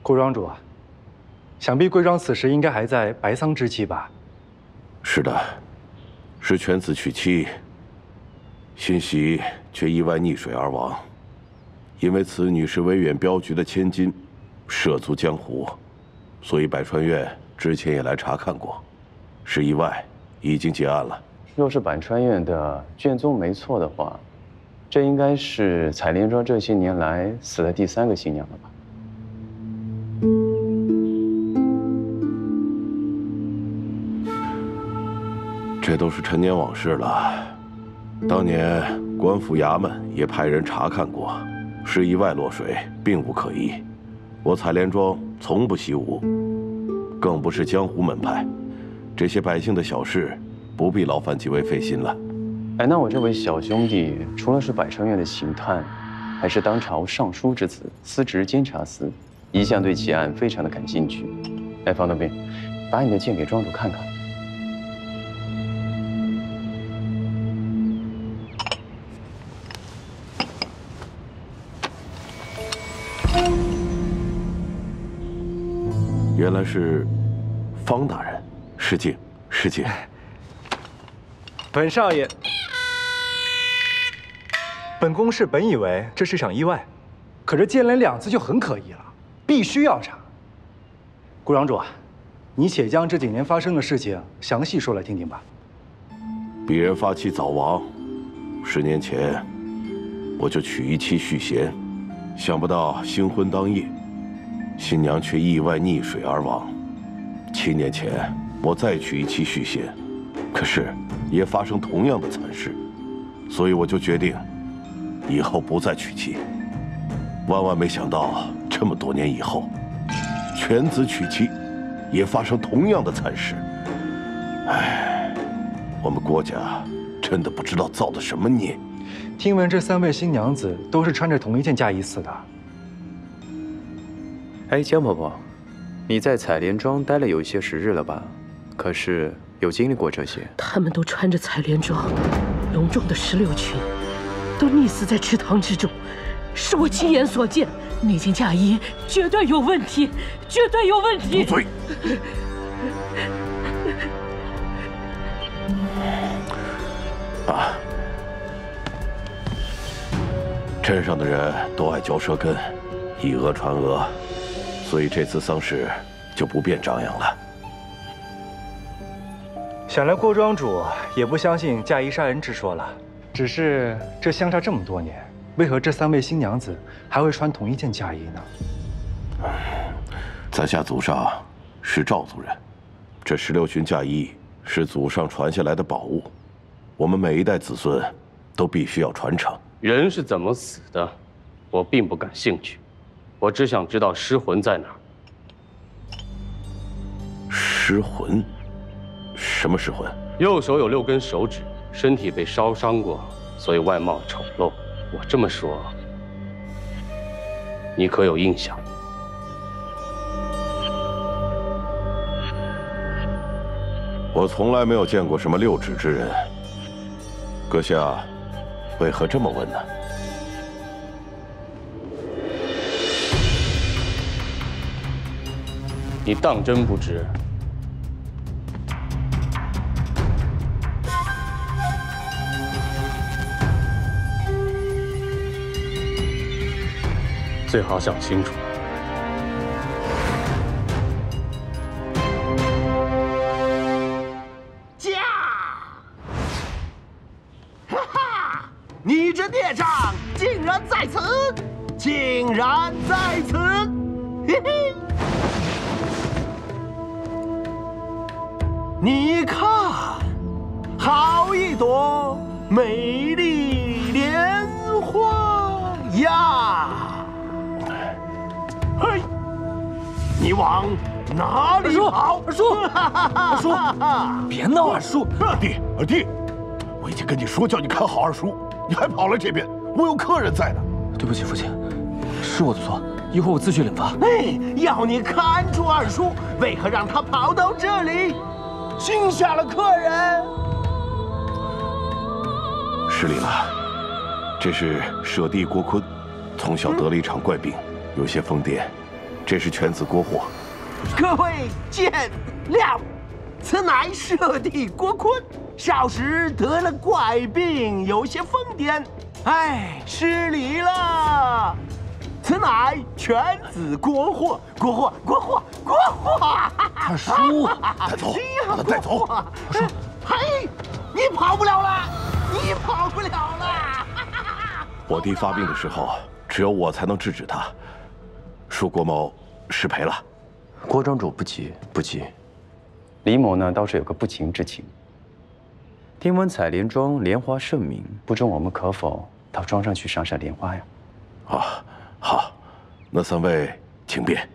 顾庄主，想必贵庄此时应该还在白丧之期吧？是的，是犬子娶妻，欣喜却意外溺水而亡。因为此女是威远镖局的千金，涉足江湖，所以百川院之前也来查看过，是意外，已经结案了。若是百川院的卷宗没错的话，这应该是采莲庄这些年来死的第3个新娘了吧？ 这都是陈年往事了。当年官府衙门也派人查看过，是意外落水，并无可疑。我采莲庄从不习武，更不是江湖门派，这些百姓的小事不必劳烦几位费心了。哎，那我这位小兄弟，除了是百川院的刑探，还是当朝尚书之子，司职监察司，一向对奇案非常的感兴趣。哎，方德斌，把你的剑给庄主看看。 原来是方大人，失敬失敬。本少爷，本宫是本以为这是场意外，可这接连2次就很可疑了，必须要查。顾庄主，你且将这几年发生的事情详细说来听听吧。鄙人发妻早亡，10年前我就娶一妻续弦，想不到新婚当夜。 新娘却意外溺水而亡。7年前，我再娶一妻续弦，可是也发生同样的惨事，所以我就决定以后不再娶妻。万万没想到，这么多年以后，犬子娶妻，也发生同样的惨事。唉，我们郭家真的不知道造的什么孽。听闻这3位新娘子都是穿着同一件嫁衣死的。 哎，江伯伯，你在采莲庄待了有一些时日了吧？可是有经历过这些？他们都穿着采莲装，隆重的16群，都溺死在池塘之中，是我亲眼所见。那件嫁衣绝对有问题，绝对有问题！住嘴！啊！镇上的人都爱嚼舌根，以讹传讹。 所以这次丧事就不便张扬了。想来郭庄主也不相信嫁衣杀人之说了。只是这相差这么多年，为何这3位新娘子还会穿同一件嫁衣呢？在下祖上是赵族人，这16群嫁衣是祖上传下来的宝物，我们每一代子孙都必须要传承。人是怎么死的，我并不感兴趣。 我只想知道尸魂在哪儿。尸魂？什么尸魂？右手有6根手指，身体被烧伤过，所以外貌丑陋。我这么说，你可有印象？我从来没有见过什么6指之人。阁下为何这么问呢？ 你当真不知？最好想清楚。驾！哈哈！你这孽障竟然在此！竟然在此！嘿嘿！ 你看，好一朵美丽莲花呀！嘿，你往哪里跑？二叔，二叔，别闹，二叔！二弟，我已经跟你说叫你看好二叔，你还跑来这边，我有客人在呢。对不起，父亲，是我的错，一会儿我自去领罚。哎，要你看住二叔，为何让他跑到这里？ 惊吓了客人，失礼了。这是舍弟郭坤，从小得了一场怪病，有些疯癫，这是犬子国货。各位见谅，此乃舍弟郭坤，少时得了怪病，有些疯癫，哎，失礼了。此乃犬子国货，国货，国货，国货！二叔，带走，把他带走。二叔，嘿，你跑不了了，你跑不了了！我弟发病的时候，只有我才能制止他，恕郭某失陪了。郭庄主不急不急，李某呢倒是有个不情之请。听闻采莲庄莲花盛名，不知我们可否到庄上去赏赏莲花呀？啊，好，那三位请便。